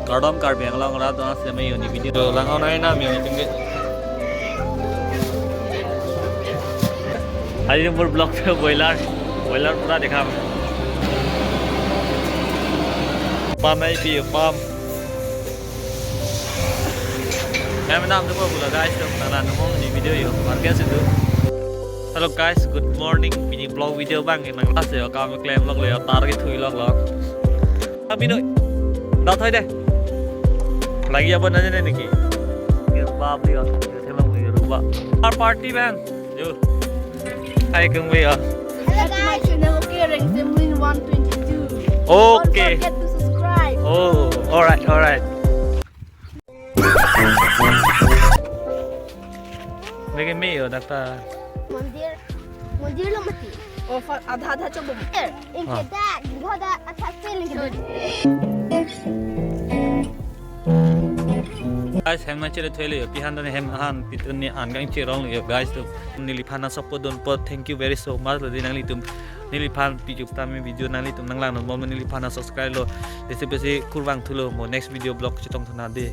Cardom karbi ang lang rato na sa may ni video lang ako na namin yung tinggi. Ay yung more block pe boiler pura dekha. Pump ay pi pump. Kaya naam to pula guys to nalan mo ni video yo. Market situ. Hello guys, good morning. Pini vlog video bang nang last yo ka claim log le target thui log log. Abi no. Đó thôi đây. Lagi apa nanya nih Niki? Kita bab dia, kita telang dia rupa. Our party bang, yo. Hai kung we Hello guys, channel rank Zemlin 122. Okay. Don't forget to subscribe. Oh, alright. Lagi me yo dakta. मंदिर लो मती और आधा चो बम इनके दा घोदा अच्छा से लिख दो Guys, hem na chile thele yo pihan dane hem han pitun ni an gang chirong yo guys to nili phana support don po thank you very so much lo dinang litum nili phan pijup tami video nang litum nang lang no mo nili phana subscribe lo desi besi kurwang thulo mo next video blog chitong thana de